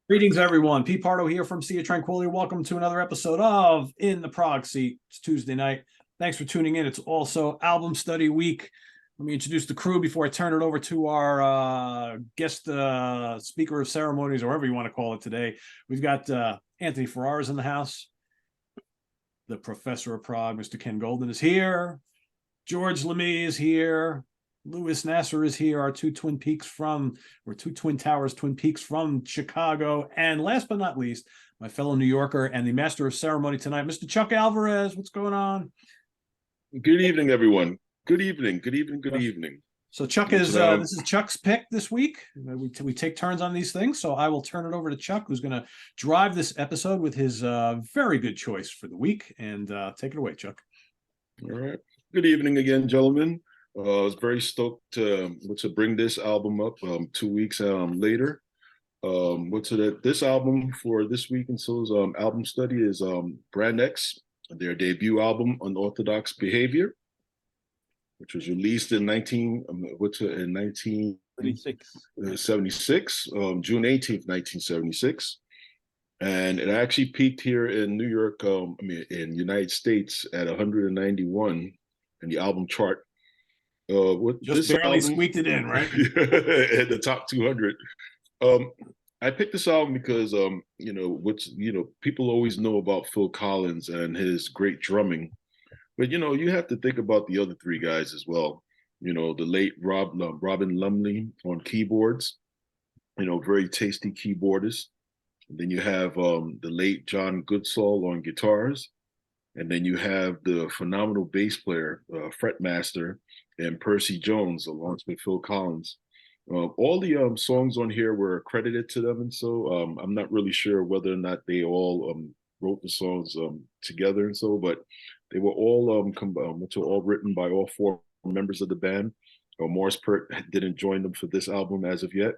Greetings, everyone. Pete Pardo here from Sea of Tranquility. Welcome to another episode of In the Prog Seat. It's Tuesday night. Thanks for tuning in. It's also album study week. Let me introduce the crew before I turn it over to our guest speaker of ceremonies, or whatever you want to call it today. We've got Anthony Ferraris in the house. The professor of Prague, Mr. Ken Golden, is here. George Lemay is here. Louis Nasser is here, our two twin towers, Twin Peaks from Chicago. And last but not least, my fellow New Yorker and the master of ceremony tonight, Mr. Chuck Alvarez. What's going on? Good evening, everyone. Good evening. Good evening. Good evening. So Chuck is this is Chuck's pick this week. We take turns on these things, so I will turn it over to Chuck, who's going to drive this episode with his very good choice for the week. And take it away, Chuck. All right. Good evening again, gentlemen. I was very stoked to bring this album up 2 weeks later. This album for this week and so's album study is Brand X, their debut album, Unorthodox Behavior, which was released in 1976, June 18th, 1976. And it actually peaked here in New York, in United States at 191 in the album chart. Just barely squeaked it in, right? At the top 200. I picked this album because people always know about Phil Collins and his great drumming, but you have to think about the other three guys as well. The late Robin Lumley on keyboards, very tasty keyboardist. And then you have the late John Goodsall on guitars. And then you have the phenomenal bass player, fretmaster, and Percy Jones, along with Phil Collins. All the songs on here were credited to them, and so I'm not really sure whether or not they all wrote the songs together, and so, but they were all all written by all four members of the band. Morris Peart didn't join them for this album as of yet,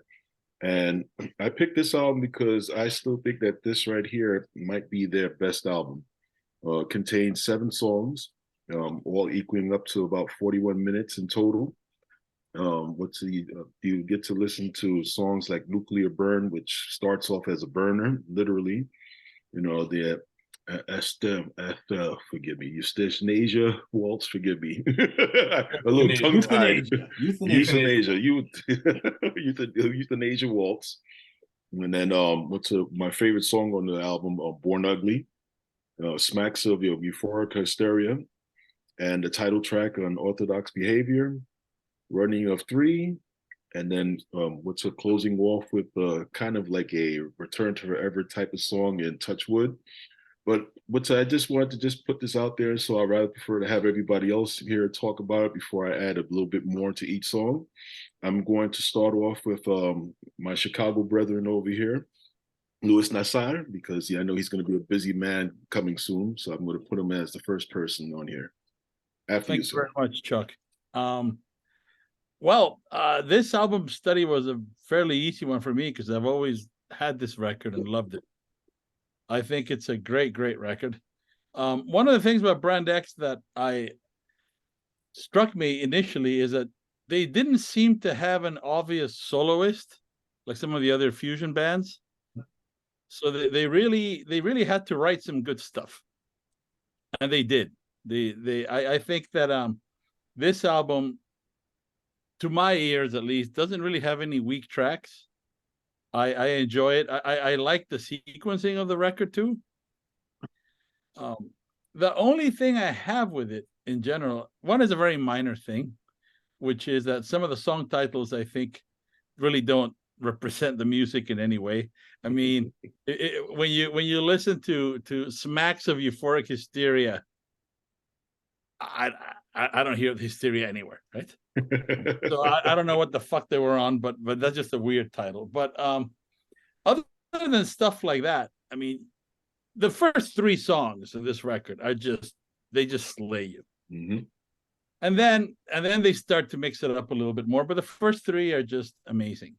and I picked this album because I still think that this right here might be their best album. Contains 7 songs, all equaling up to about 41 minutes in total. You get to listen to songs like Nuclear Burn, which starts off as a burner, literally. The forgive me, Eustacia Waltz, forgive me. A little tongue-tied. Euthanasia. Euthanasia Waltz. And then my favorite song on the album, Born Ugly. Smacks of euphoric hysteria, and the title track on Orthodox Behavior, Running of 3, and then closing off with kind of like a Return to Forever type of song in Touchwood. But I just wanted to put this out there, so I'd rather prefer to have everybody else here talk about it before I add a little bit more to each song. I'm going to start off with my Chicago brethren over here, Louis Nasser, because I know he's going to be a busy man coming soon, so I'm going to put him as the first person on here. Thanks very much, Chuck. This album study was a fairly easy one for me because I've always had this record and loved it. I think it's a great record. One of the things about Brand X that struck me initially is that they didn't seem to have an obvious soloist like some of the other fusion bands. So they really had to write some good stuff, and they did. I think that this album, to my ears at least, doesn't really have any weak tracks. I enjoy it. I like the sequencing of the record too. The only thing I have with it in general, one is a very minor thing, which is that some of the song titles I think really don't represent the music in any way. I mean, when you listen to Smacks of Euphoric Hysteria, I don't hear the hysteria anywhere, right? So I don't know what the fuck they were on, but that's just a weird title. But other than stuff like that, I mean, the first 3 songs of this record they just slay you. Mm-hmm. And then they start to mix it up a little bit more, but the first 3 are just amazing.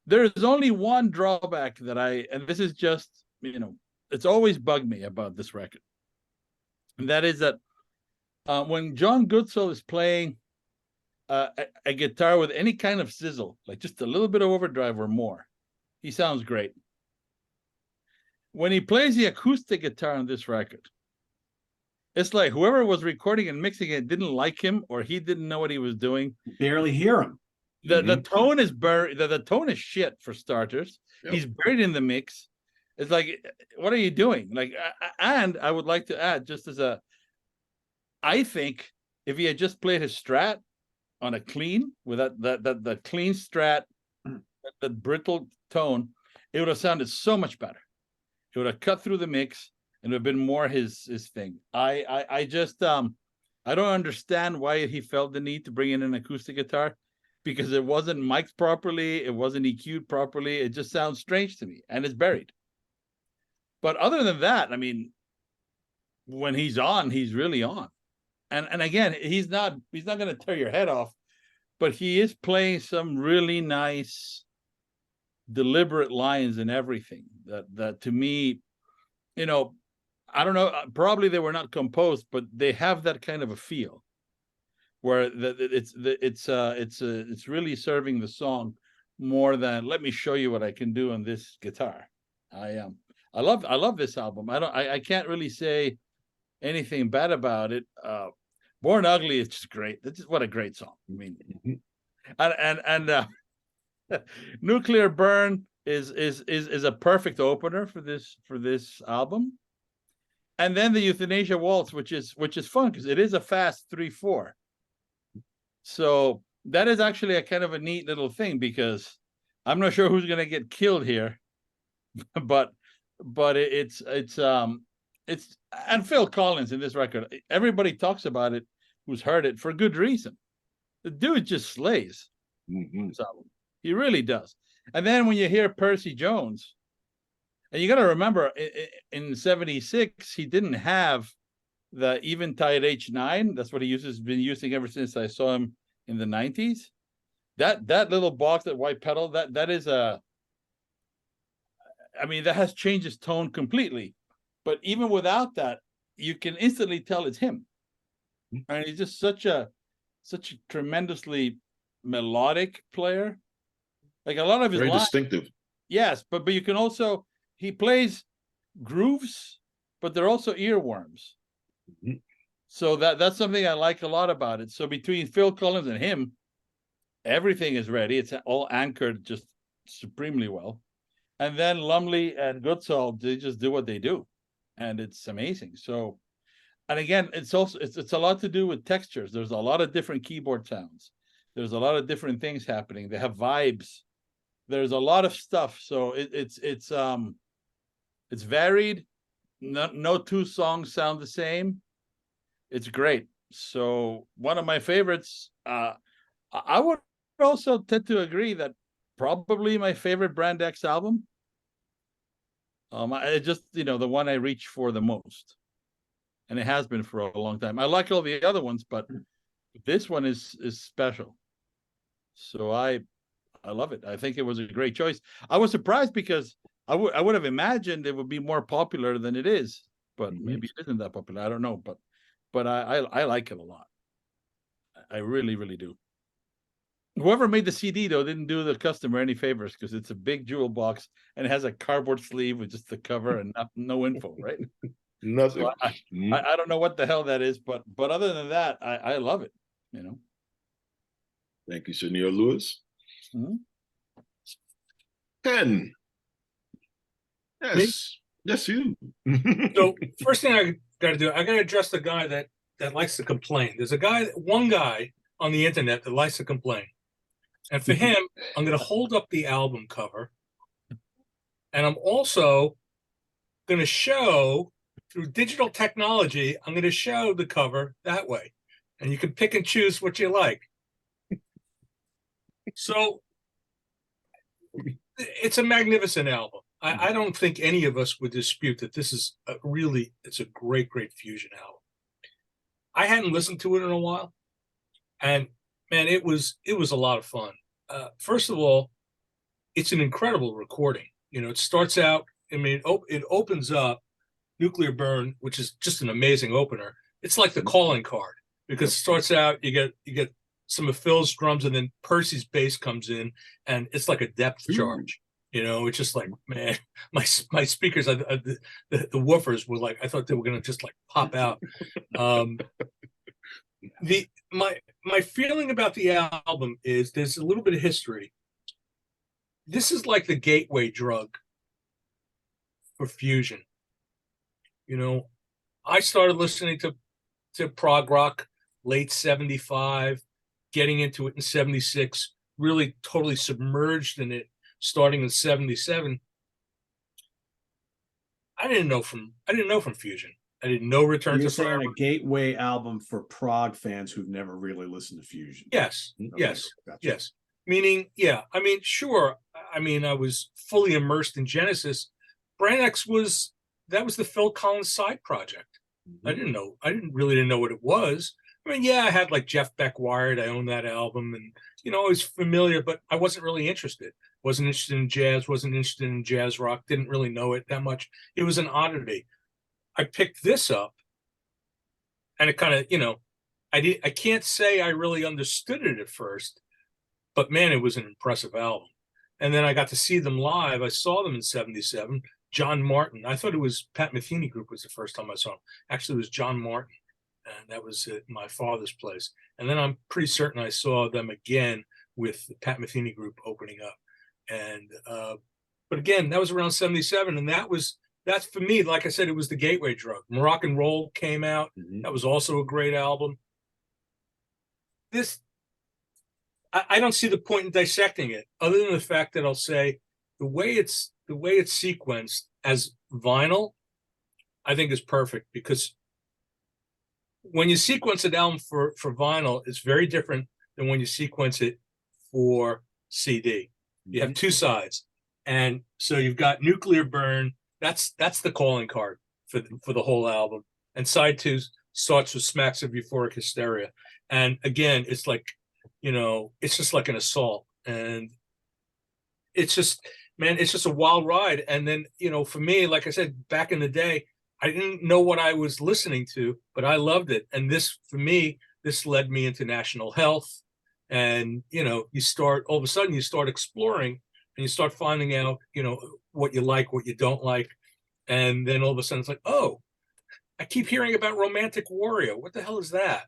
There is only one drawback and this is just, it's always bugged me about this record. And that is that when John Goodsall is playing a guitar with any kind of sizzle, like just a little bit of overdrive or more, he sounds great. When he plays the acoustic guitar on this record, it's like whoever was recording and mixing it didn't like him, or he didn't know what he was doing. Barely hear him. The tone is buried. The tone is shit for starters. Yep. He's buried in the mix. It's like, what are you doing? Like, and I would like to add, just as I think if he had just played his Strat on a clean with that clean Strat, that brittle tone, it would have sounded so much better. It would have cut through the mix and it would have been more his thing. I just I don't understand why he felt the need to bring in an acoustic guitar, because it wasn't mic'd properly, it wasn't EQ'd properly. It just sounds strange to me, and it's buried. But other than that, I mean, when he's on, he's really on. And again, he's not going to tear your head off, but he is playing some really nice, deliberate lines and everything that to me, you know, I don't know, probably they were not composed, but they have that kind of a feel where it's really serving the song more than let me show you what I can do on this guitar. I love this album. I can't really say anything bad about it. Born Ugly is just great. This is what a great song. I mean, and Nuclear Burn is a perfect opener for this album. And then the Euthanasia Waltz, which is fun because it is a fast 3/4. So that is actually a kind of a neat little thing, because I'm not sure who's going to get killed here, but it's and Phil Collins in this record, everybody talks about it who's heard it for good reason. The dude just slays. This album. He really does. And then when you hear Percy Jones, and you got to remember in 76 he didn't have the Eventide H9. That's what he been using ever since I saw him in the 90s. That little box, that white pedal, that is that has changed his tone completely. But even without that, you can instantly tell it's him. And he's just such a tremendously melodic player. Like a lot of his very lines, distinctive. Yes, but you can also, he plays grooves, but they're also earworms. So that's something I like a lot about it. So between Phil Collins and him, everything is ready. It's all anchored just supremely well. And then Lumley and Goodsall, they just do what they do, and it's amazing. So, and again, it's a lot to do with textures. There's a lot of different keyboard sounds. There's a lot of different things happening. They have vibes. There's a lot of stuff. So it's varied. No two songs sound the same. It's great. So one of my favorites. I would also tend to agree that probably my favorite Brand X album. I just, the one I reach for the most, and it has been for a long time. I like all the other ones, but this one is special. So I love it. I think it was a great choice. I was surprised because I would have imagined it would be more popular than it is, but maybe it isn't that popular. I don't know, but I like it a lot. I really, really do. Whoever made the CD, though, didn't do the customer any favors, because it's a big jewel box and it has a cardboard sleeve with just the cover and no info, right? Nothing. So I don't know what the hell that is, but other than that, I love it. Thank you, Senor Lewis. 10. Yes. Me? Yes, you. So first thing I got to do, I got to address the guy that likes to complain. There's one guy on the internet that likes to complain. And for him, I'm going to hold up the album cover. And I'm also going to show, through digital technology, I'm going to show the cover that way. And you can pick and choose what you like. So it's a magnificent album. I don't think any of us would dispute that this is it's a great, great fusion album. I hadn't listened to it in a while. And man, it was a lot of fun. First of all, it's an incredible recording. It starts out, it opens up Nuclear Burn, which is just an amazing opener. It's like the calling card, because it starts out, you get some of Phil's drums, and then Percy's bass comes in, and it's like a depth charge. It's just like, man, my speakers, the woofers were like, I thought they were gonna just like pop out. My feeling about the album is there's a little bit of history. This is like the gateway drug for fusion. I started listening to prog rock late 75, getting into it in 76, really totally submerged in it starting in 77. I didn't know from Fusion. I didn't know Return You're to saying Forever. a gateway album for prog fans who've never really listened to Fusion. Yes, Okay, yes, gotcha. yes. Meaning, yeah. I mean, sure. I mean, I was fully immersed in Genesis. Brand X was the Phil Collins side project. I didn't know what it was. I mean, yeah, I had like Jeff Beck Wired. I owned that album, and I was familiar, but I wasn't really interested. Wasn't interested in jazz. Wasn't interested in jazz rock. Didn't really know it that much. It was an oddity. I picked this up, and it kind of, I can't say I really understood it at first, but man, it was an impressive album. And then I got to see them live. I saw them in 77. John Martin. I thought it was Pat Metheny Group was the first time I saw him. Actually, it was John Martin, and that was at my father's place. And then I'm pretty certain I saw them again with the Pat Metheny Group opening up. And but again, that was around 77, and that's for me. Like I said, it was the gateway drug. Moroccan Roll came out. That was also a great album. I don't see the point in dissecting it, other than the fact that I'll say the way it's sequenced as vinyl, I think is perfect, because when you sequence an album for vinyl, it's very different than when you sequence it for CD. You have two sides, and so you've got Nuclear Burn. That's the calling card for the whole album, and side two starts with Smacks of Euphoric Hysteria, and again, it's like, it's just like an assault, and it's just, man, it's just a wild ride. And then, for me, like I said, back in the day, I didn't know what I was listening to, but I loved it. And this, for me, this led me into National Health. And, all of a sudden you start exploring, and you start finding out, what you like, what you don't like. And then all of a sudden it's like, oh, I keep hearing about Romantic Warrior. What the hell is that?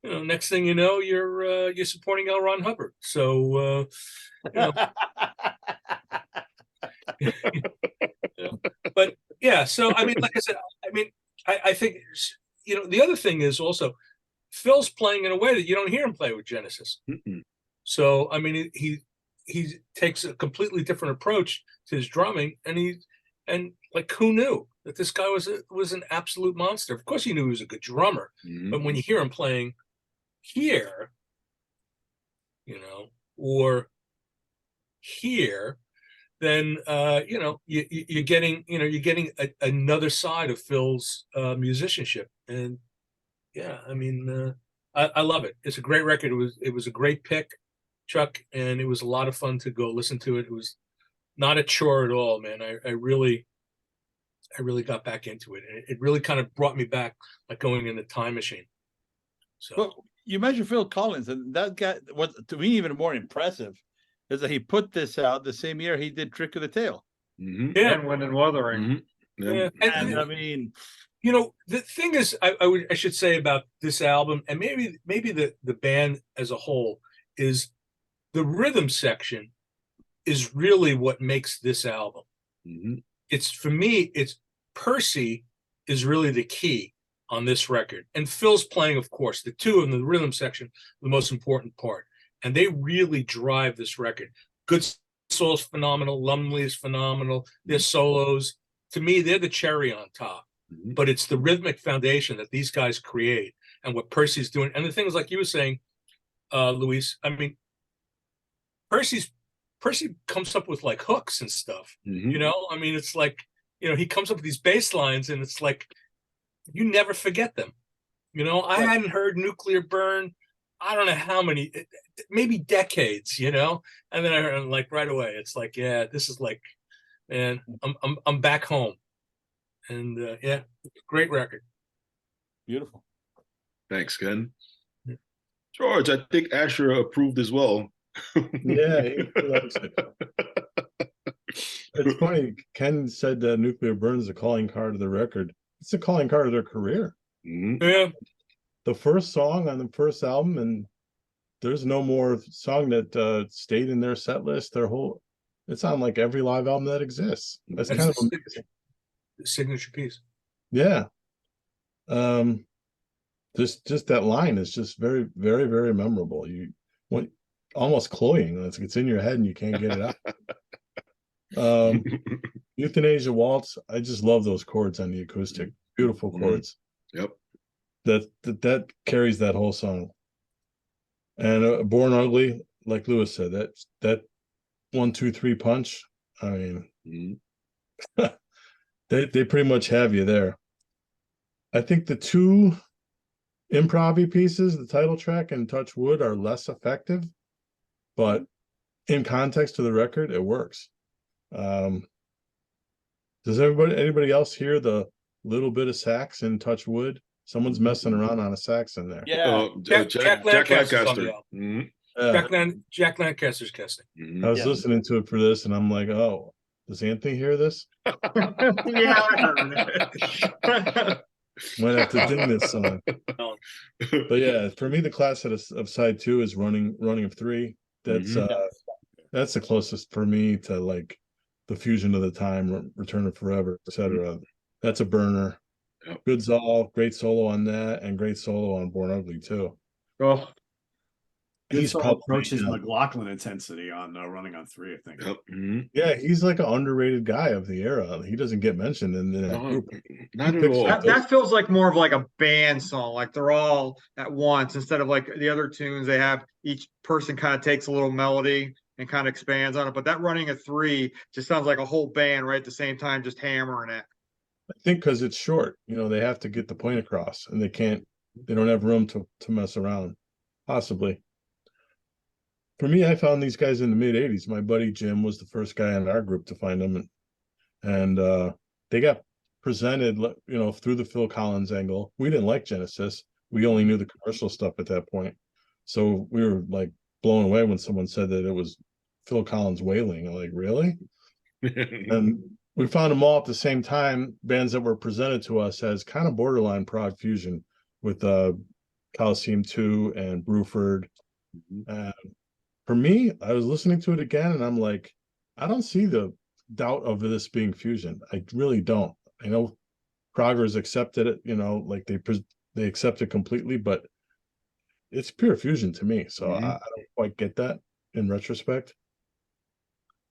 Next thing you know, you're supporting L. Ron Hubbard. So, but yeah. So I mean, like I said, I think the other thing is also Phil's playing in a way that you don't hear him play with Genesis. So I mean, he takes a completely different approach to his drumming, and like, who knew that this guy was an absolute monster? Of course, he knew he was a good drummer, but when you hear him playing here, or here, then you're getting another side of Phil's musicianship. And yeah, I mean, I love it. It's a great record. It was a great pick, Chuck, and it was a lot of fun to go listen to it. It was not a chore at all, man. I really got back into it. It really kind of brought me back, like going in a time machine. So. Well, you mentioned Phil Collins, and that guy, what to me even more impressive is that he put this out the same year he did Trick of the Tail. Yeah, and Wind and Wuthering. Yeah. And I mean, the thing is, I should say about this album, and maybe the band as a whole, is the rhythm section is really what makes this album. It's, for me, it's Percy is really the key on this record, and Phil's playing, of course, the two in the rhythm section, the most important part, and they really drive this record. Good Soul's phenomenal, Lumley is phenomenal, their solos, to me, they're the cherry on top. But it's the rhythmic foundation that these guys create, and what Percy's doing. And the things like you were saying, Luis, I mean, Percy comes up with like hooks and stuff. I mean, it's like, he comes up with these bass lines, and it's like, you never forget them. I hadn't heard Nuclear Burn, I don't know how many, maybe decades, and then I heard, like, right away, it's like, yeah, this is like, man, I'm back home. And yeah, great record. beautiful. Thanks, Ken. George, I think Asher approved as well. Yeah, he likes it. It's funny. Ken said that Nuclear Burn is a calling card of the record. It's a calling card of their career. Mhm. Yeah. The first song on the first album, and there's no more song that stayed in their set list. It's on like every live album that exists. That's That's kind of the amazing. signature piece. Yeah. Just that line is just very, very, very memorable. You want almost cloying. It's in your head and you can't get it out. Euthanasia Waltz. I just love those chords on the acoustic. Beautiful chords. Yep. That carries that whole song. And Born Ugly, like Lewis said, that 1, 2, 3 punch. I mean, they pretty much have you there. I think the two improv pieces, the title track and Touch Wood, are less effective, but in context to the record, it works. Does anybody else hear the little bit of sax in Touch Wood? Someone's messing around on a sax in there. Yeah. Jack Lancaster's on the album. Mhm. Jack Lancaster's casting. Mhm. I was listening to it for this, and I'm like, oh, does Anthony hear this? Yeah, I heard it. Might have to ding this song. But yeah, for me, the class of side 2 is running of 3. That's that's the closest for me to like the Fusion of the Time, Return of Forever, etc. That's a burner. Yep. Good Zal, great solo on that, and great solo on Born Ugly too. Oh, He's probably, approaches McLaughlin intensity on Running on 3, I think. Yep. Mhm. yeah, he's like an underrated guy of the era. He doesn't get mentioned in that No, group. not at picks all. up that feels like more of like a band song, like they're all at once instead of like the other tunes. They have each person kind of takes a little melody and kind of expands on it. But that Running a 3 just sounds like a whole band right at the same time, just hammering it. I think because it's short, they have to get the point across, and they don't have room to mess around. Possibly. For me, I found these guys in the mid '80s. My buddy Jim was the first guy in our group to find them, and they got presented, through the Phil Collins angle. We didn't like Genesis. We only knew the commercial stuff at that point, so we were like blown away when someone said that it was Phil Collins wailing. I'm like, really? And we found them all at the same time, bands that were presented to us as kind of borderline prog fusion with Coliseum 2 and Bruford. And for me, I was listening to it again and I'm like, I don't see the doubt of this being fusion. I really don't. I know proggers accepted it, like they accept it completely, but it's pure fusion to me. So I don't quite get that in retrospect.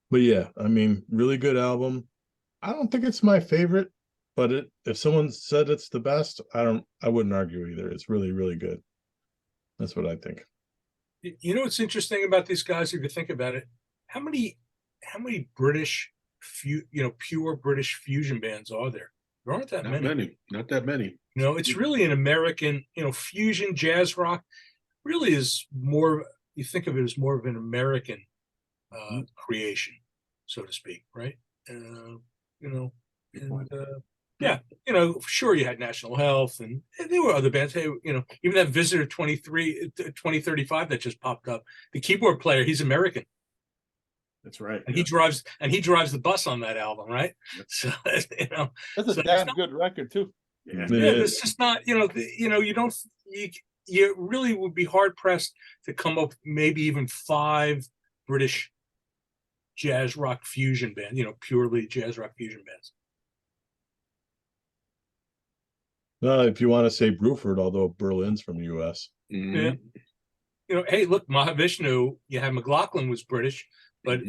But yeah, I mean, really good album. I don't think it's my favorite, but if someone said it's the best, I wouldn't argue either. It's really, really good. That's what I think. You know what's interesting about these guys, if you think about it, how many British pure British fusion bands are there? There aren't that many. Not that many. It's really an American, fusion jazz rock really is more, you think of it as more of an American creation, so to speak, right? Sure, you had National Health and there were other bands. Hey, even that Visitor 2035 that just popped up, the keyboard player, he's American. That's right. And he drives the bus on that album, right? So that's a damn good record too. Yeah, it's just not, you really would be hard pressed to come up maybe even 5 British jazz rock fusion band, purely jazz rock fusion bands. No, if you want to say Bruford, although Berlin's from the US. Yeah. Hey, look, Mahavishnu, you had McLaughlin was British, but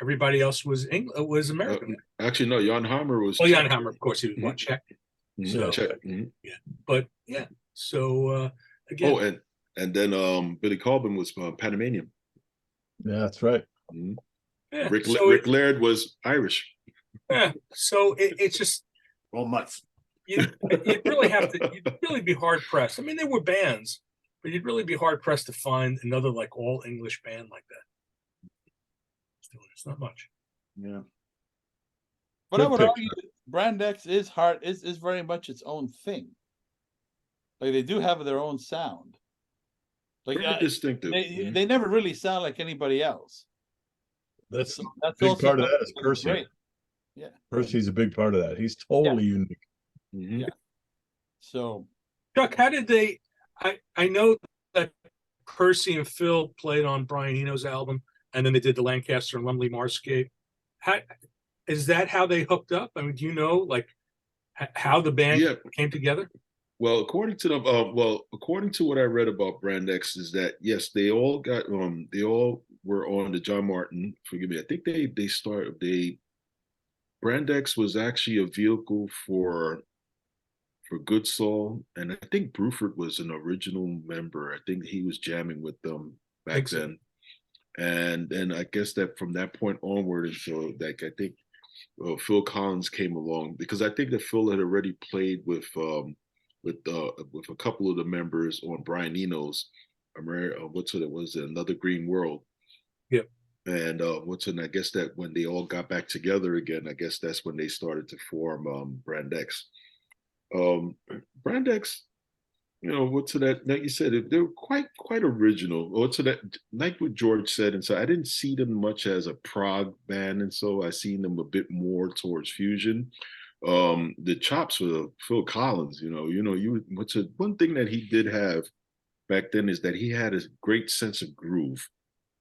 everybody else was American. Actually, no, Jan Hammer was. Well, Jan Hammer, of course, he was Czech. So, Czech. Yeah, but yeah. So again. Oh, and then Billy Colvin was Panamanian. Yeah, that's right. Yeah, Rick Laird was Irish. Yeah, so it's just mutts. You'd really be hard pressed. I mean, there were bands, but you'd really be hard pressed to find another like all English band like that. It's not much. Yeah. But I would argue that Brand X is very much its own thing. Like they do have their own sound. Like Very distinctive. they never really sound like anybody else. That's So that's big also part of that is something that's Percy. great. Yeah. Percy's a big part of that. He's totally unique. Mhm. Yeah. So Chuck, how did they? I know that Percy and Phil played on Brian Eno's album, and then they did the Lancaster and Lumley Marscape. How is that? How they hooked up? I mean, do you know like how the band Yeah. came together? Well, according to according to what I read about Brand X, is that yes, they all were on the John Martin. Forgive me, I think Brand X was actually a vehicle for Good Soul, and I think Bruford was an original member. I think he was jamming with them back So. then, and then I guess that from that point onward, and so like I think Phil Collins came along, because I think that Phil had already played with a couple of the members on Brian Eno's what's it was Another Green World. Yep. And I guess that when they all got back together again, I guess that's when they started to form Brand X. Brand X, what's that? Like you said, they were quite original. What's that? Like what George said, and so I didn't see them much as a prog band, and so I seen them a bit more towards fusion. The chops for Phil Collins, one thing that he did have back then is that he had a great sense of groove.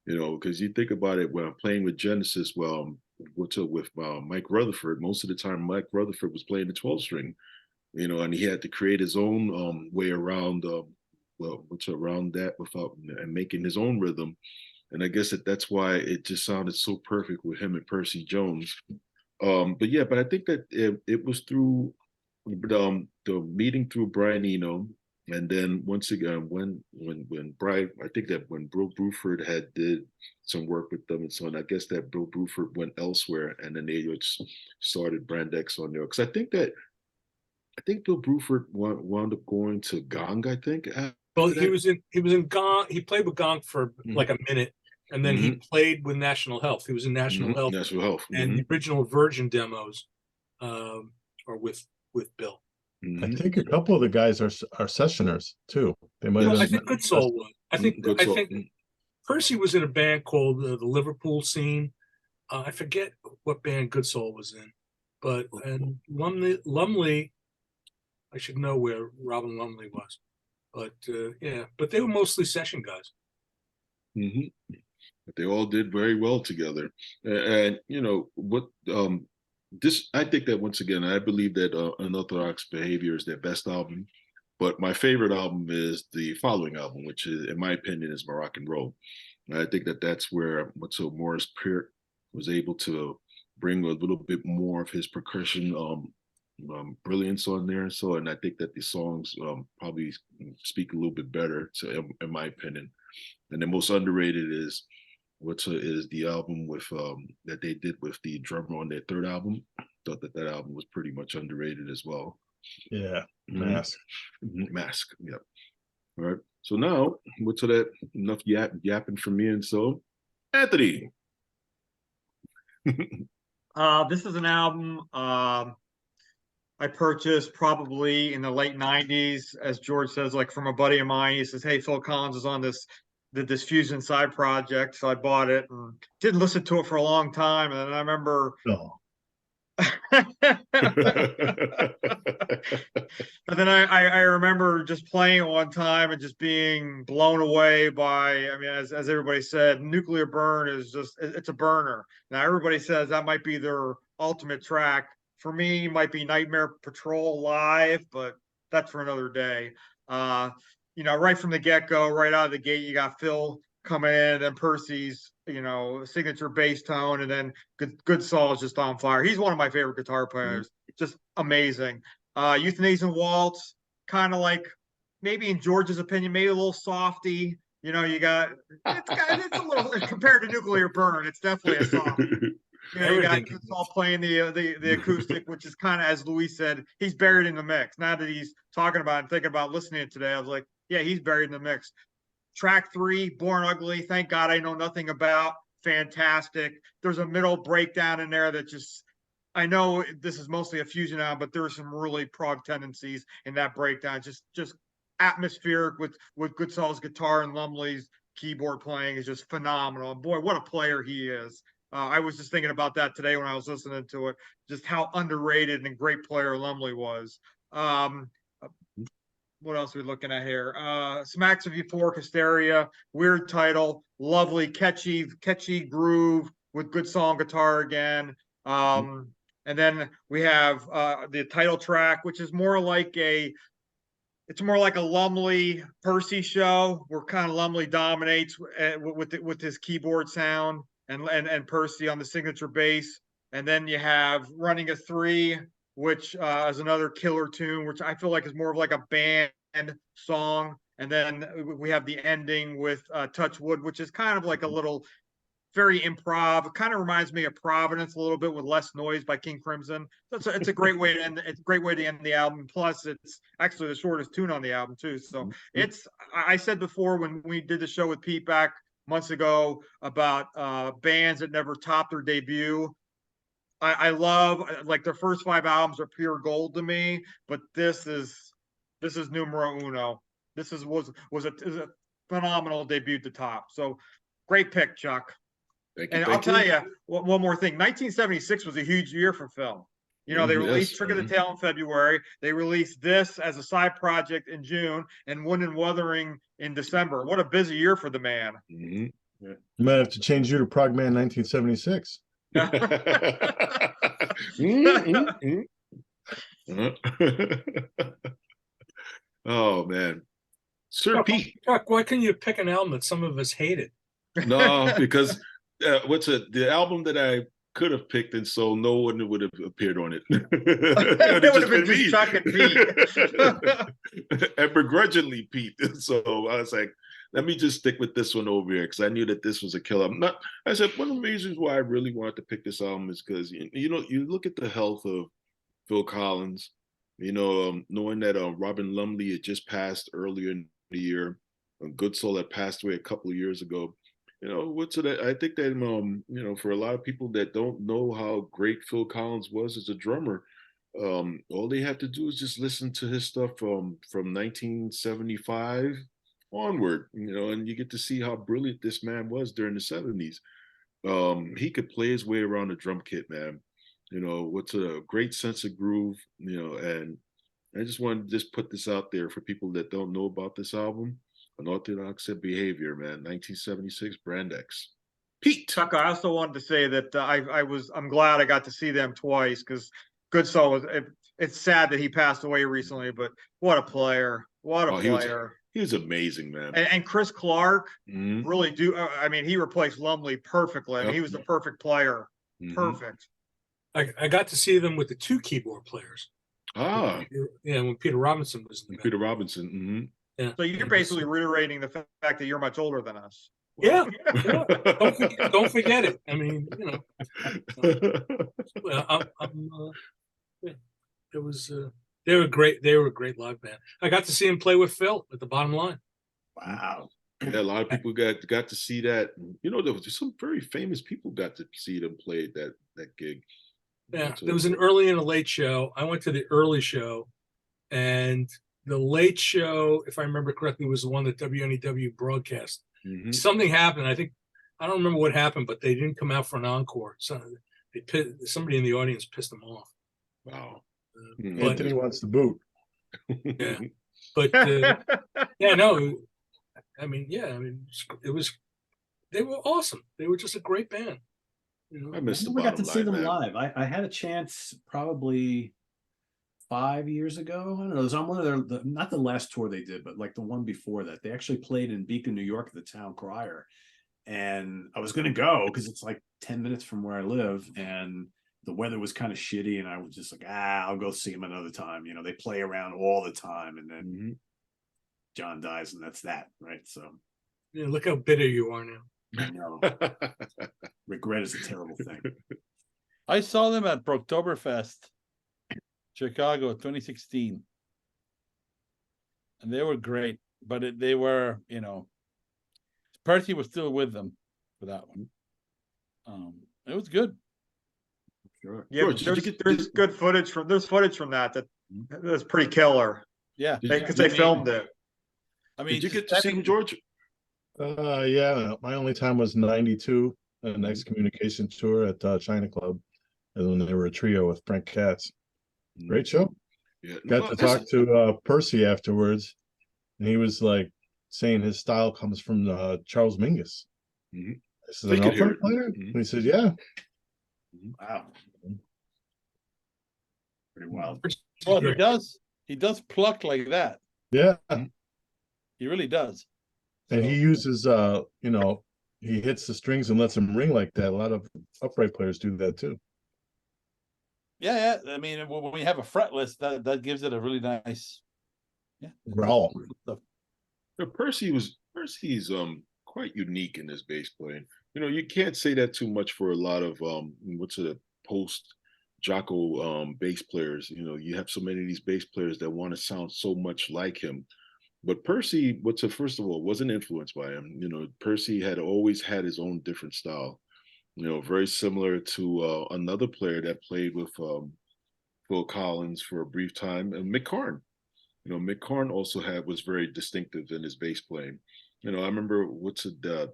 Because you think about it, when I'm playing with Genesis, well, with Mike Rutherford, most of the time Mike Rutherford was playing the 12 string, and he had to create his own way around, around that without and making his own rhythm. And I guess that's why it just sounded so perfect with him and Percy Jones. But I think that it was through the meeting through Brian Eno, and then once again when Brian, I think that when Bill Bruford had did some work with them and so on, I guess that Bill Bruford went elsewhere, and then they just started Brand X on there. Because I think Bill Bruford wound up going to Gong. I think. Well, he was in Gong. He played with Gong for like a minute, and then he played with National Health. He was in National Health. National Health. And the original Virgin demos are with Bill. I think a couple of the guys are sessioners too. They might I have. think Good Soul was. I think Percy was in a band called the Liverpool Scene. I forget what band Good Soul was in, but and Lumley, I should know where Robin Lumley was, but but they were mostly session guys. But they all did very well together, and this, I think that once again, I believe that Unorthodox Behavior is their best album, but my favorite album is the following album, which is, in my opinion, is Moroccan Roll. And I think that that's where Morris Peart was able to bring a little bit more of his percussion brilliance on there. And I think that the songs probably speak a little bit better, in my opinion. And the most underrated is the album with that they did with the drummer on their third album. Thought that album was pretty much underrated as well. Yeah, Mask. Mask. Yep. All right. So now, that enough yapping from me, and so Anthony. This is an album I purchased probably in the late 90s, as George says, like from a buddy of mine. He says, "Hey, Phil Collins is on this Fusion side project." So I bought it and didn't listen to it for a long time. And then I remember and then I remember just playing it one time and just being blown away by, I mean, as everybody said, Nuclear Burn is just, it's a burner. Now everybody says that might be their ultimate track. For me, it might be Nightmare Patrol live, but that's for another day. Right from the get-go, right out of the gate, you got Phil coming in, and Percy's, signature bass tone, and then Good Soul is just on fire. He's one of my favorite guitar players. Just amazing. Euthanasia Waltz, kind of like, maybe in George's opinion, maybe a little softy. You got it's a little, compared to Nuclear Burn, it's definitely a soft. You got Good Soul playing the acoustic, which is kind of, as Luis said, he's buried in the mix. Now that he's talking about and thinking about listening today, I was like, yeah, he's buried in the mix. Track 3, Born Ugly, thank God I know nothing about. Fantastic. There's a middle breakdown in there that just, I know this is mostly a fusion album, but there's some really prog tendencies in that breakdown. Just atmospheric with Goodsall's guitar and Lumley's keyboard playing is just phenomenal. Boy, what a player he is. I was just thinking about that today when I was listening to it, just how underrated and great player Lumley was. What else are we looking at here? Smacks of Euphoric Hysteria, weird title, lovely, catchy groove with good song guitar again. And then we have the title track, which is more like a Lumley Percy show, where kind of Lumley dominates with his keyboard sound, and Percy on the signature bass. And then you have Running a 3, which is another killer tune, which I feel like is more of like a band song. And then we have the ending with Touch Wood, which is kind of like a little very improv. It kind of reminds me of Providence a little bit, with less noise by King Crimson. So it's a great way to end. It's a great way to end the album. Plus, it's actually the shortest tune on the album too. So I said before when we did the show with Pete back months ago about bands that never topped their debut. I love, like, their first 5 albums are pure gold to me, but this is numero uno. This was a phenomenal debut to top. So great pick, Chuck. I'll tell you one more thing. 1976 was a huge year for Phil. You know, they released Trick of the Tail in February. They released this as a side project in June, and Wind and Wuthering in December. What a busy year for the man. You might have to change you to Progman 1976. Oh man, Sir Pete. Chuck, why couldn't you pick an album that some of us hated? No, because the album that I could have picked, and so no one would have appeared on it. It would have been just Chuck and Pete. And begrudgingly Pete. So I was like, let me just stick with this one over here, because I knew that this was a killer. I said one of the reasons why I really wanted to pick this album is because you look at the health of Phil Collins, knowing that Robin Lumley had just passed earlier in the year, Goodsall had passed away a couple of years ago. I think that for a lot of people that don't know how great Phil Collins was as a drummer, all they have to do is just listen to his stuff from 1975 onward, and you get to see how brilliant this man was during the 70s. He could play his way around a drum kit, man. What's a great sense of groove, and I just wanted to just put this out there for people that don't know about this album. Unorthodox Behavior, man. 1976, Brand X. Pete. Chuck, I also wanted to say that I'm glad I got to see them twice, because Goodsall was. It's sad that he passed away recently, but what a player! What a player! He was amazing, man. And Chris Clark really he replaced Lumley perfectly. I mean, he was the perfect player. Perfect. I got to see them with the 2 keyboard players. When Peter Robinson was in the Peter Robinson. Yeah. So you're basically reiterating the fact that you're much older than us. Yeah. Don't forget it. I mean, it was. They were great. They were a great live band. I got to see him play with Phil at the Bottom Line. Wow. Yeah, a lot of people got to see that. There was some very famous people got to see them play that gig. Yeah, there was an early and a late show. I went to the early show, and the late show, if I remember correctly, was the one that WNEW broadcast. Something happened. I don't remember what happened, but they didn't come out for an encore. So somebody in the audience pissed them off. Wow. Anthony wants the boot. Yeah, but it was. They were awesome. They were just a great band. I missed We got to see them live. I had a chance probably 5 years ago. I don't know. It was on one of their, not the last tour they did, but like the one before that. They actually played in Beacon, New York, at the Town Crier. And I was going to go because it's like 10 minutes from where I live. And the weather was kind of shitty. And I was just like, I'll go see them another time. They play around all the time. And then John dies, and that's that. Right. So, yeah, look how bitter you are now. I know. Regret is a terrible thing. I saw them at Proktoberfest, Chicago, 2016. And they were great, but they were, Percy was still with them for that one. It was good. Sure. Yeah, there's good footage from that was pretty killer. Yeah. Because they filmed it. I mean, Did you just get to see him, George? Yeah, my only time was 92, the next communication tour at China Club. And when they were a trio with Frank Katz. Great show. Yeah. Got to talk to Percy afterwards, and he was like saying his style comes from Charles Mingus. Mhm. This is They an could hear upright it. player? Mhm. And he said, yeah. Wow. Pretty wild. well, he does. He does pluck like that. Yeah. He really does. And So- he uses he hits the strings and lets them ring like that. A lot of upright players do that too. Yeah. I mean, when we have a fretless, that gives it a really nice. Yeah. Growl. Yeah, Percy's quite unique in his bass playing. You can't say that too much for a lot of what's it, post Jocko bass players. You have so many of these bass players that want to sound so much like him. But Percy, first of all, wasn't influenced by him. Percy had always had his own different style. Very similar to another player that played with Phil Collins for a brief time, and Mick Karn. Mick Karn also was very distinctive in his bass playing. I remember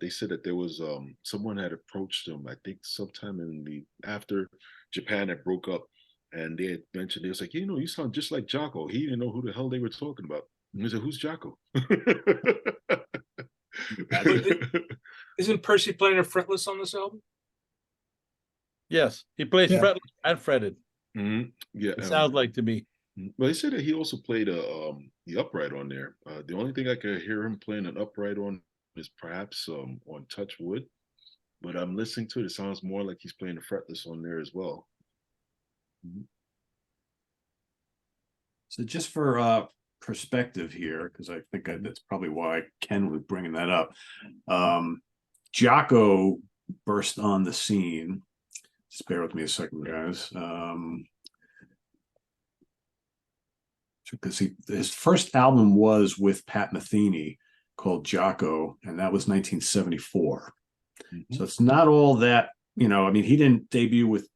they said that there was someone had approached him, I think sometime after Japan had broke up, and they had mentioned, they was like, you sound just like Jocko. He didn't know who the hell they were talking about. And he said, who's Jocko? Isn't Percy playing a fretless on this album? Yes, he plays Yeah. fretless and fretted. Mm-hmm. Yeah, It sounds like to me. Well, they said that he also played the upright on there. The only thing I could hear him playing an upright on is perhaps on Touch Wood, but I'm listening to it. It sounds more like he's playing the fretless on there as well. So just for perspective here, because I think that's probably why Ken was bringing that up. Jocko burst on the scene. Just bear with me a second, guys. Because his first album was with Pat Metheny called Jocko, and that was 1974. So it's not all that, he didn't debut with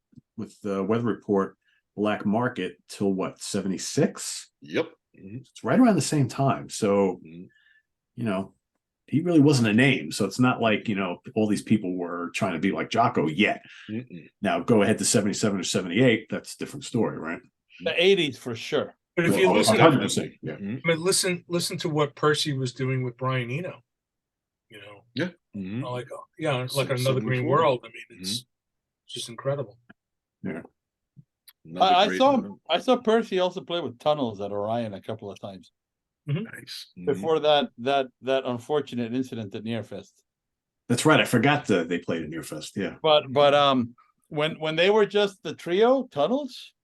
the Weather Report Black Market till what, 76? Yep. It's right around the same time. So, he really wasn't a name. So it's not like, all these people were trying to be like Jocko yet. Now go ahead to 77 or 78. That's a different story, right? The 80s for sure. But if you listen, 100%, yeah. listen to what Percy was doing with Brian Eno. Yeah. Like Another Green 74. World. I mean, it's just incredible. Yeah. I saw Percy also play with Tunnels at Orion a couple of times Nice. before that unfortunate incident at Nearfest. That's right. I forgot they played at Nearfest. Yeah. But when they were just the trio, Tunnels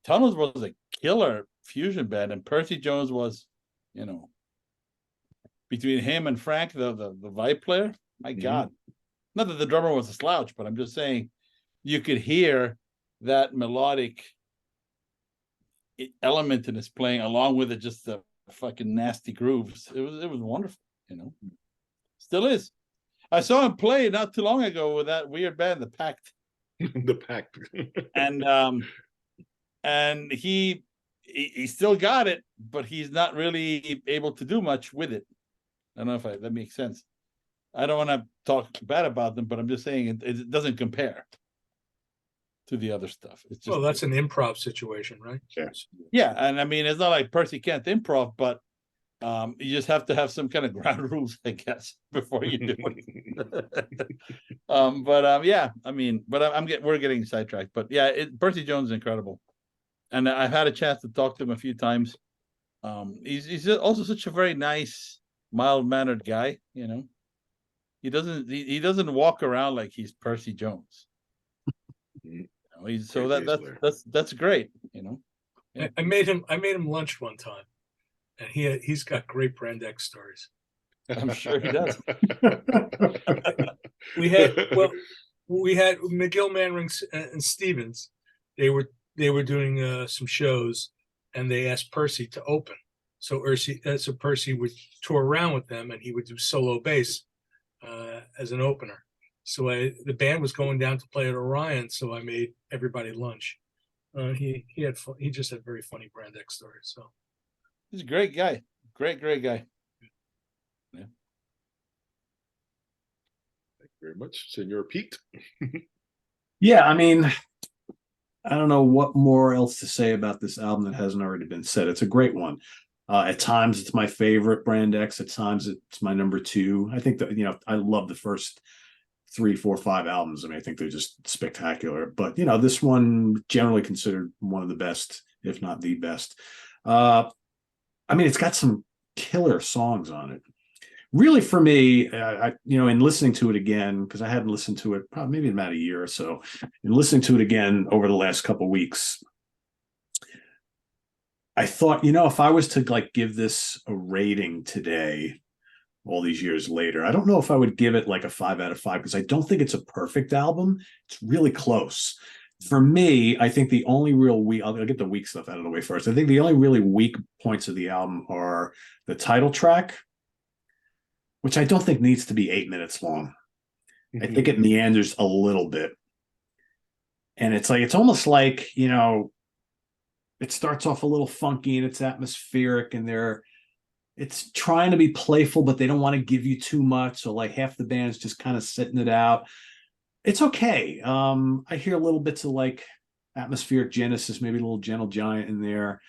was a killer fusion band, and Percy Jones was, between him and Frank, the vibe player. My God, not that the drummer was a slouch, but I'm just saying, you could hear that melodic element in his playing, along with it just the fucking nasty grooves. It was wonderful, Still is. I saw him play not too long ago with that weird band, The Pact. The Pact. and he still got it, but he's not really able to do much with it. I don't know if that makes sense. I don't want to talk bad about them, but I'm just saying it doesn't compare to the other stuff. It's just, That's an improv situation, right? Yeah, and I mean, it's not like Percy can't improv, but you just have to have some kind of ground rules, I guess, before you do it. We're getting sidetracked, but yeah, Percy Jones is incredible, and I've had a chance to talk to him a few times. He's also such a very nice, mild-mannered guy. He doesn't walk around like he's Percy Jones. That's great. I made him lunch one time, and he's got great Brand X stories. I'm sure he does. we had McGill, Manring, and Stevens. They were doing some shows, and they asked Percy to open. So Percy would tour around with them, and he would do solo bass as an opener. So the band was going down to play at Orion, so I made everybody lunch. He just had very funny Brand X stories. So he's a great guy, great guy. Very much, Senor Pete. Yeah, I mean, I don't know what more else to say about this album that hasn't already been said. It's a great one. At times, it's my favorite Brand X. At times, it's my number two. I think that, I love the first 3, 4, 5 albums. I mean, I think they're just spectacular. But, this one generally considered one of the best, if not the best. I mean, it's got some killer songs on it. Really, for me, in listening to it again, because I hadn't listened to it probably maybe about a year or so, and listening to it again over the last couple of weeks, I thought, if I was to like give this a rating today, all these years later, I don't know if I would give it like a 5 out of 5, because I don't think it's a perfect album. It's really close. For me, I think the only real weak, I'll get the weak stuff out of the way first. I think the only really weak points of the album are the title track, which I don't think needs to be 8 minutes long. I think it meanders a little bit. And it's almost like, it starts off a little funky and it's atmospheric, and it's trying to be playful, but they don't want to give you too much. So like half the band's just kind of sitting it out. It's okay. I hear little bits of like atmospheric Genesis, maybe a little Gentle Giant in there.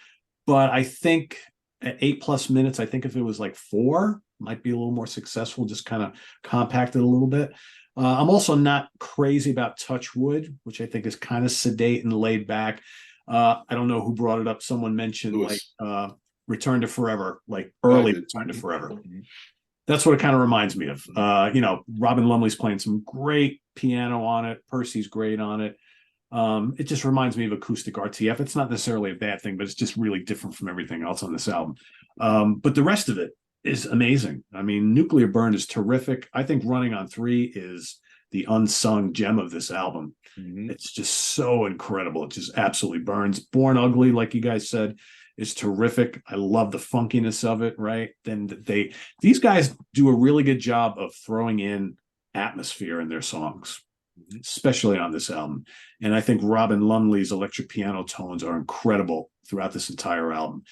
But I think at 8+ minutes, I think if it was like 4, might be a little more successful, just kind of compacted a little bit. I'm also not crazy about Touchwood, which I think is kind of sedate and laid back. I don't know who brought it up. Someone mentioned Lewis. like Return to Forever, like early Return to Forever. That's what it kind of reminds me of. Robin Lumley's playing some great piano on it. Percy's great on it. It just reminds me of acoustic RTF. It's not necessarily a bad thing, but it's just really different from everything else on this album. But the rest of it is amazing. I mean, Nuclear Burn is terrific. I think Running on 3 is the unsung gem of this album. It's just so incredible. It just absolutely burns. Born Ugly, like you guys said, is terrific. I love the funkiness of it, right? Then these guys do a really good job of throwing in atmosphere in their songs, especially on this album. And I think Robin Lumley's electric piano tones are incredible throughout this entire album.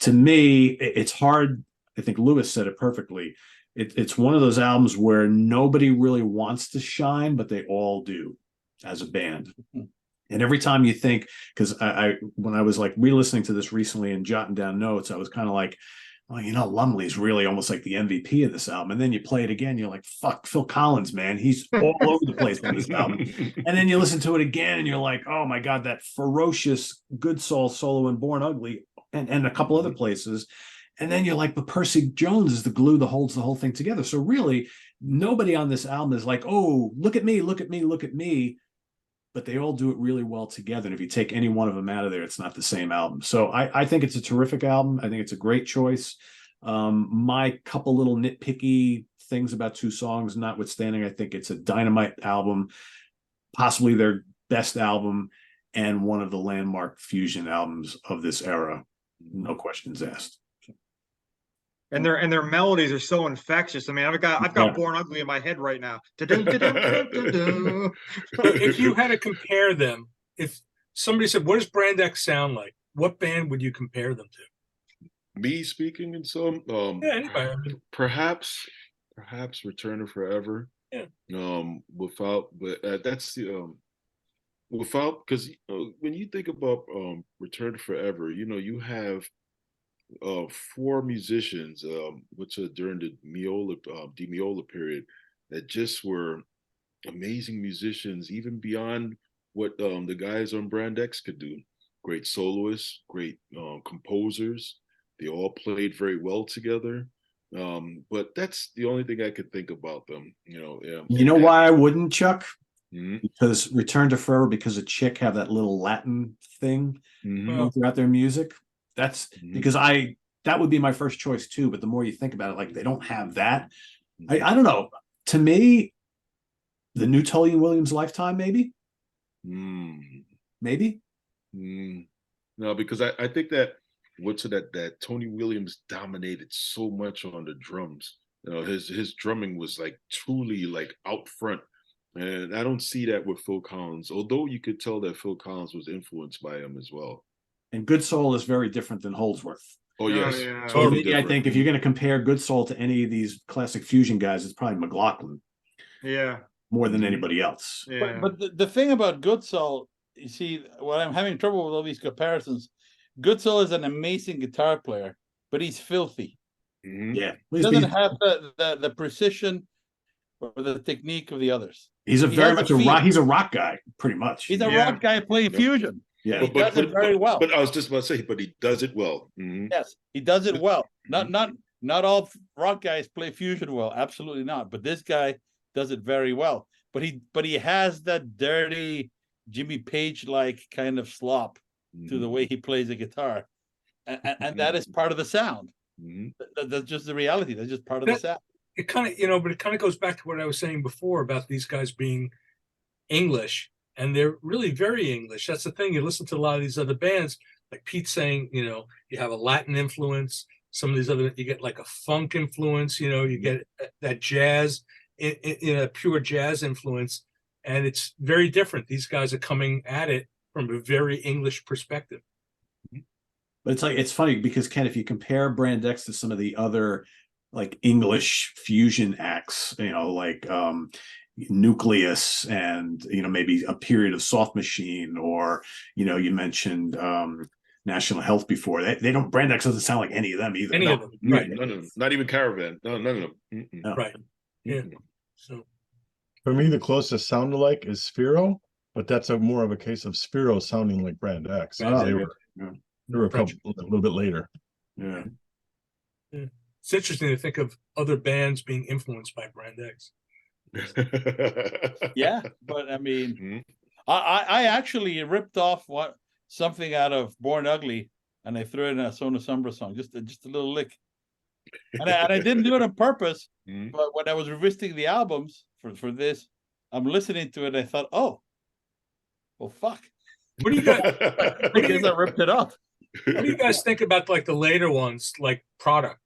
To me, it's hard. I think Lewis said it perfectly. It's one of those albums where nobody really wants to shine, but they all do as a band. And every time you think, because when I was like re-listening to this recently and jotting down notes, I was kind of like, well, Lumley's really almost like the MVP of this album. And then you play it again, you're like, fuck, Phil Collins, man. He's all over the place on this album. And then you listen to it again and you're like, oh my God, that ferocious Good Soul solo in Born Ugly and a couple other places. And then you're like, but Percy Jones is the glue that holds the whole thing together. So really, nobody on this album is like, oh, look at me, look at me, look at me. But they all do it really well together. And if you take any one of them out of there, it's not the same album. So I think it's a terrific album. I think it's a great choice. My couple little nitpicky things about 2 songs notwithstanding, I think it's a dynamite album, possibly their best album, and one of the landmark fusion albums of this era. No questions asked. And their melodies are so infectious. I mean, I've got Born Ugly in my head right now. If you had to compare them, if somebody said, "What does Brand X sound like?" What band would you compare them to? Me speaking in some, anybody. Perhaps Return to Forever. Yeah. That's the without, because when you think about Return to Forever, you have 4 musicians, which are during the Miola period, that just were amazing musicians, even beyond what the guys on Brand X could do. Great soloists, great composers. They all played very well together. But that's the only thing I could think about them. You know why I wouldn't, Chuck? Mm-hmm. Because Return to Forever, because a chick have that little Latin thing throughout their music. That's because that would be my first choice too. But the more you think about it, like they don't have that. I don't know. To me, the new Tony Williams Lifetime, maybe. Maybe. No, because I think that that Tony Williams dominated so much on the drums. His drumming was like truly like out front. And I don't see that with Phil Collins, although you could tell that Phil Collins was influenced by him as well. And Good Soul is very different than Holdsworth. Oh, yes. Yeah. Totally I think if you're going to compare Good Soul to any of these classic fusion guys, it's probably McLaughlin. Yeah. more than anybody else. Yeah. But the thing about Goodsall, you see, what I'm having trouble with all these comparisons, Goodsall is an amazing guitar player, but he's filthy. Yeah, He doesn't have the precision or the technique of the others. He's He very has much a a rock. feel. He's a rock guy, pretty much. He's a Yeah. rock guy playing fusion. Yeah. He does it very well. But I was just about to say, but he does it well. Mhm. Yes, he does it well. Not all rock guys play fusion well. Absolutely not. But this guy does it very well. But he has that dirty Jimmy Page-like kind of slop to the way he plays the guitar, and that is part of the sound. That's just the reality. That's just part of the sound. It kind of, but it kind of goes back to what I was saying before about these guys being English, and they're really very English. That's the thing. You listen to a lot of these other bands, like Pete saying, you have a Latin influence. Some of these other, you get like a funk influence. You get that jazz, in a pure jazz influence, and it's very different. These guys are coming at it from a very English perspective. But it's funny because, Ken, if you compare Brand X to some of the other like English fusion acts, like Nucleus and maybe a period of Soft Machine, or you mentioned National Health before. They don't, Brand X doesn't sound like any of them either. Any of them, right? None of them. Not even Caravan. No, none of them. No. Right. Yeah. So For me, the closest sound alike is Sphero, but that's more of a case of Sphero sounding like Brand X. Oh, They yeah. were a little bit later. Yeah. it's interesting to think of other bands being influenced by Brand X. Yeah, but I mean, I actually ripped off something out of Born Ugly, and I threw it in a Sona Sombra song, just a little lick. And I didn't do it on purpose, but when I was revisiting the albums for this, I'm listening to it. I thought, oh, well, fuck. What do you guys? I guess I ripped it off. What do you guys think about like the later ones, like Product?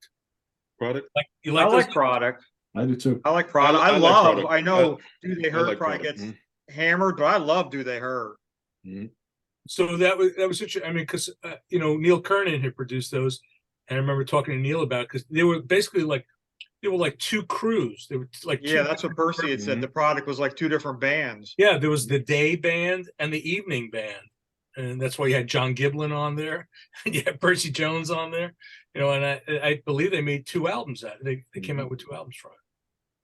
Product? Like you I like like those? Product. I do too. I like Product. I I like love. Product. I know Do They I Hurt like probably Product. gets hammered, but I love Do They Hurt. So that was interesting. I mean, because Neil Kernan had produced those, and I remember talking to Neil about because they were basically like two crews. They were like Yeah, that's what Percy had said. The Product was like two different bands. Yeah, there was the day band and the evening band, and that's why you had John Giblin on there, and you had Percy Jones on there. And I believe they made 2 albums out. They came out with 2 albums from it.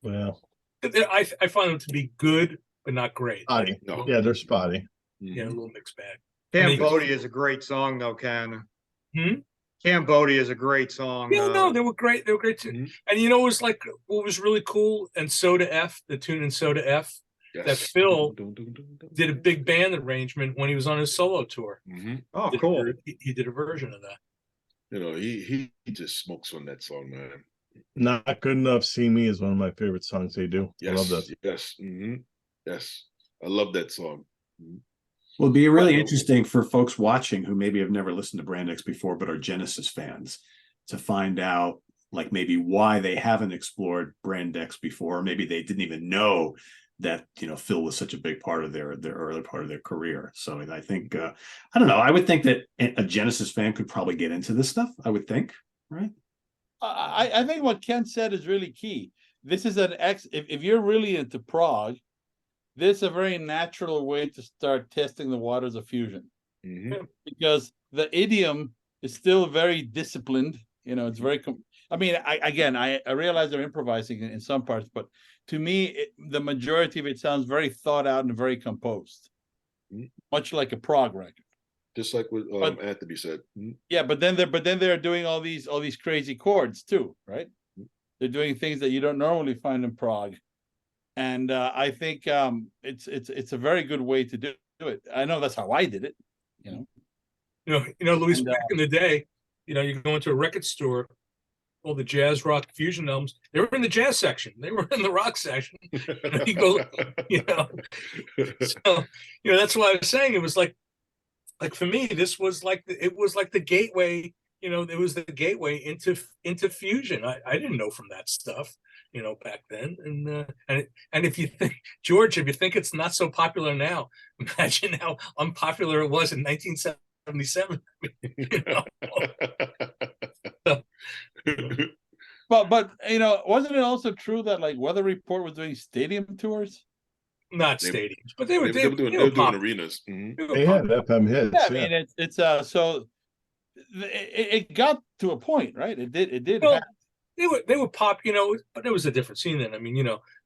Well, I find them to be good, but not great. spotty. No. Yeah, they're spotty. Yeah, a little mixed bag. Cambodia is a great song, though, Ken. Hmm? Cambodia is a great song. Yeah, no, they were great. They were great too. And it was like what was really cool, and Soda F, the tune in Soda F, that Phil did a big band arrangement when he was on his solo tour. Oh, cool. He did a version of that. He just smokes on that song, man. Not Good Enough. See Me is one of my favorite songs they do. Yes, I love that. yes, yes. I love that song. Well, it'd be really interesting for folks watching who maybe have never listened to Brand X before but are Genesis fans to find out like maybe why they haven't explored Brand X before, or maybe they didn't even know that Phil was such a big part of their early part of their career. So I think I don't know. I would think that a Genesis fan could probably get into this stuff. I would think, right? I think what Ken said is really key. This is if you're really into prog, this is a very natural way to start testing the waters of fusion, because the idiom is still very disciplined. It's very. I realize they're improvising in some parts, but to me, the majority of it sounds very thought out and very composed, much like a prog record. Just like what Anthony said. Yeah, but then they're doing all these crazy chords too, right? They're doing things that you don't normally find in prog. And I think it's a very good way to do it. I know that's how I did it. Luis, back in the day, you go into a record store, all the jazz rock fusion albums, they were in the jazz section. They were in the rock section. You go, So, that's why I was saying it was like for me, this was like the gateway. It was the gateway into fusion. I didn't know from that stuff. Back then, and if you think, George, if you think it's not so popular now, imagine how unpopular it was in 1977. But wasn't it also true that like Weather Report was doing stadium tours? not They- stadiums, but they were They were doing popular. arenas. Mhm. They were They had popular. FM hits. Yeah, I Yeah. mean it's so it got to a point, right? It did. Well, happen. they were pop, but there was a different scene then. I mean,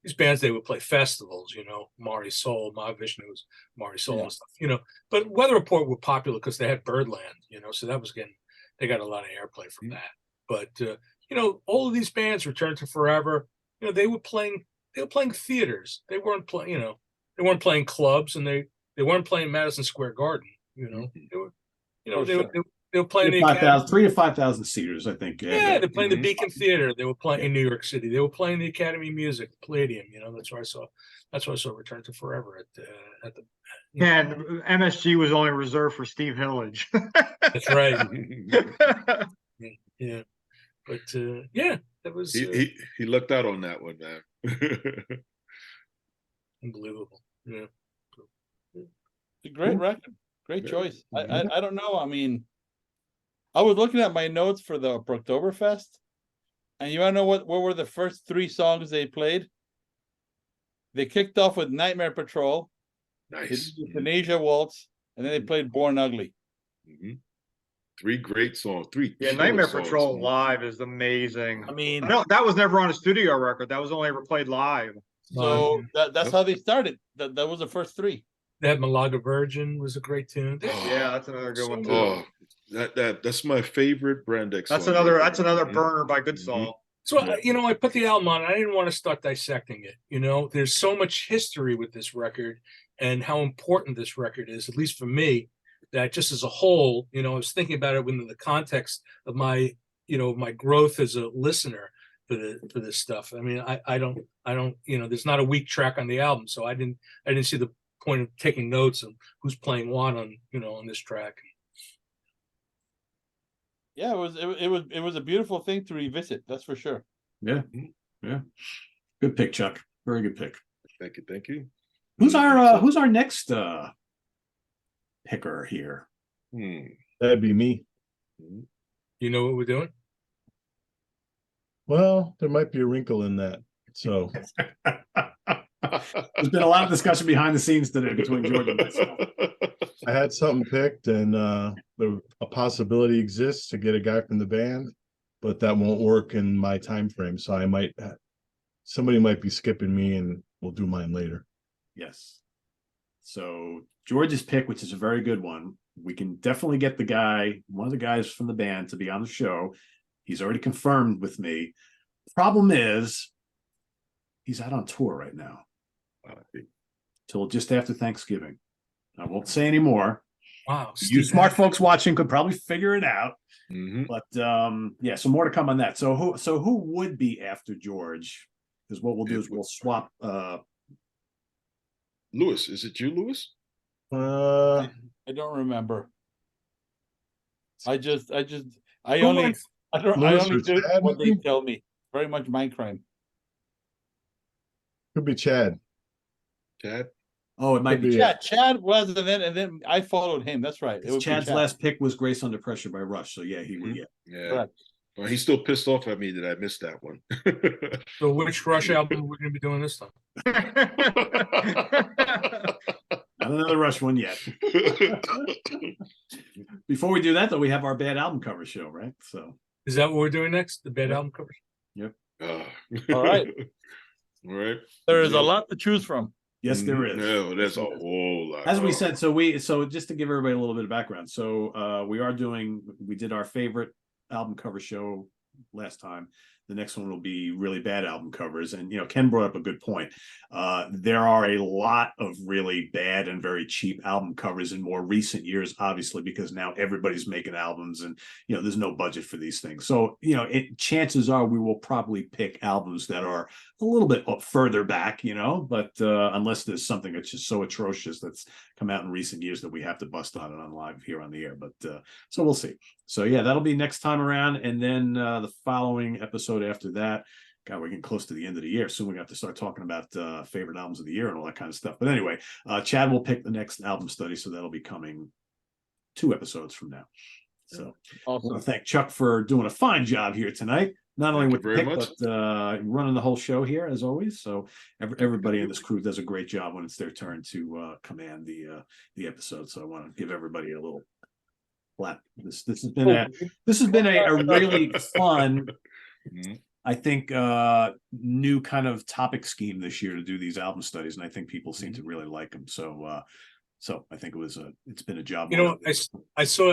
these bands, they would play festivals, Mari Soul, Mahavishnu's Mari Soul Yeah. and stuff, but Weather Report were popular because they had Birdland, so that was they got a lot of airplay from that. But all of these bands, Return to Forever, they were playing theaters. They weren't playing, they weren't playing clubs, and they weren't playing Madison Square Garden. They were, For they, sure. they were playing the 5,000, 3 to 5,000 seaters, I think. Yeah, they're playing the Mhm. Beacon Theater. They were playing in New York City. They were playing the Academy of Music, Palladium. That's where I saw. That's where I saw Return to Forever at the. And MSG was only reserved for Steve Hillage. That's right. Yeah, but yeah, that was He lucked out on that one, man. unbelievable. Yeah. It's a great record. Great Yeah. choice. I don't know. I mean, I was looking at my notes for the Oktoberfest, and you wanna know what were the first 3 songs they played? They kicked off with Nightmare Patrol, they Nice. did the Euthanasia Waltz, and then they played Born Ugly. Mhm. 3 great songs. 3 Yeah, killer Nightmare songs, Patrol man. live is amazing. I mean, That was never on a studio record. That was only ever played live. so that's Yep. how they started. That was the first 3. That Malaga Virgin was a great tune. Yeah, that's another good one too. Oh, that's my favorite Brand X. That's song another. right That's there. another Mhm. burner by Good Soul. So I put the album on. I didn't want to start dissecting it. There's so much history with this record, and how important this record is, at least for me. That just as a whole, I was thinking about it within the context of my, my growth as a listener for this stuff. I mean, I don't, there's not a weak track on the album, so I didn't see the point of taking notes on who's playing what on, on this track. Yeah, it was a beautiful thing to revisit. That's for sure. Yeah. Good pick, Chuck. Very good pick. Thank you. Who's our next picker here? That'd be me. You know what we're doing? Well, there might be a wrinkle in that. So There's been a lot of discussion behind the scenes today between George and myself. I had something picked, and a possibility exists to get a guy from the band, but that won't work in my time frame. So somebody might be skipping me, and we'll do mine later. Yes. So George's pick, which is a very good one. We can definitely get one of the guys from the band to be on the show. He's already confirmed with me. Problem is, he's out on tour right now till just after Thanksgiving. I won't say any more. Wow. You smart folks watching could probably figure it out. Mhm. But yeah, so more to come on that. So who would be after George? Because what we'll do is we'll swap. Lewis, is it you, Lewis? Uh, I don't remember. I Who only went- I Lewis only or do Chad, what they maybe? tell me. Very much mind crime. could be Chad. Chad? Oh, it might Could be be, Chad. Chad was, and then I followed him. That's right. It would be Chad's Chad. last pick was Grace Under Pressure by Rush. So yeah, he would. Yeah. Yeah. Correct. Well, he's still pissed off at me that I missed that one. So which Rush album we're going to be doing this time? Not another Rush one yet. Before we do that, though, we have our bad album cover show, right? So Is that what we're doing next? The bad album covers? All right. All right. There is a Yeah. lot to choose from. yes, there is. No, that's a whole lot. As we said, so just to give everybody a little bit of background, so we did our favorite album cover show last time. The next one will be really bad album covers, and Ken brought up a good point. There are a lot of really bad and very cheap album covers in more recent years, obviously, because now everybody's making albums, and there's no budget for these things. So chances are we will probably pick albums that are a little bit further back, but unless there's something that's just so atrocious that's come out in recent years that we have to bust on it on live here on the air. But so we'll see. So yeah, that'll be next time around, and then the following episode after that. God, we're getting close to the end of the year. Soon we have to start talking about favorite albums of the year and all that kind of stuff. But anyway, Chad will pick the next album study, so that'll be coming 2 episodes from now. So I want Awesome. to thank Chuck for doing a fine job here tonight. not only Thank with you the very pick, much. but running the whole show here as always. So everybody in this crew does a great job when it's their turn to command the episode. So I want to give everybody a little clap. This has been a really fun, Mhm. I think, new kind of topic scheme this year to do these album studies, and I think people seem to really like them. So I think it's been a job. You know, I saw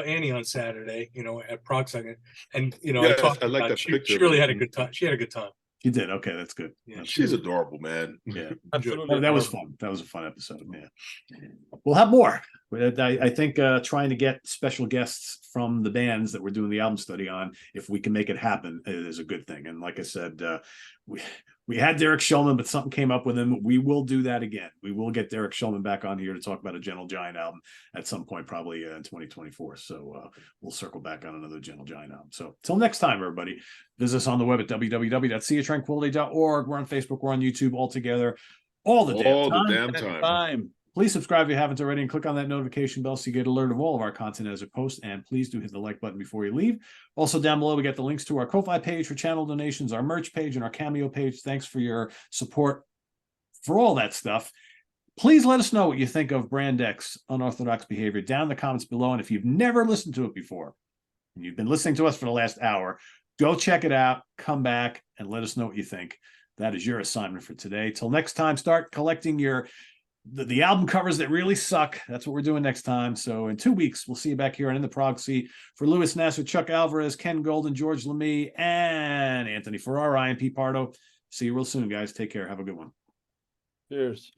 Annie on Saturday, at Prog Seat, and I Yes, talked I like about that she picture. really had a good time. She had a good time. You did okay. That's good. Yeah, That's She's good. adorable, man. Yeah. Absolutely. That was fun. That was a fun episode. Yeah. We'll have more. I think trying to get special guests from the bands that we're doing the album study on, if we can make it happen, is a good thing. And like I said, we had Derek Shulman, but something came up with him. We will do that again. We will get Derek Shulman back on here to talk about a Gentle Giant album at some point, probably in 2024. So we'll circle back on another Gentle Giant album. So till next time, everybody, visit us on the web at www.seatranquility.org. We're on Facebook. We're on YouTube all together. All the damn time. Please subscribe if you haven't already and click on that notification bell so you get alert of all of our content as it posts. And please do hit the like button before you leave. Also down below, we got the links to our Ko-Fi page for channel donations, our merch page, and our Cameo page. Thanks for your support for all that stuff. Please let us know what you think of Brand X Unorthodox Behavior down in the comments below. And if you've never listened to it before, and you've been listening to us for the last hour, go check it out, come back, and let us know what you think. That is your assignment for today. Till next time, start collecting the album covers that really suck. That's what we're doing next time. So in 2 weeks, we'll see you back here on In the Prog Seat. For Louis Nasser, Chuck Alvarez, Ken Golden, George Lemie, and Anthony Ferrara, Ryan P. Pardo. See you real soon, guys. Take care. Have a good one. Cheers.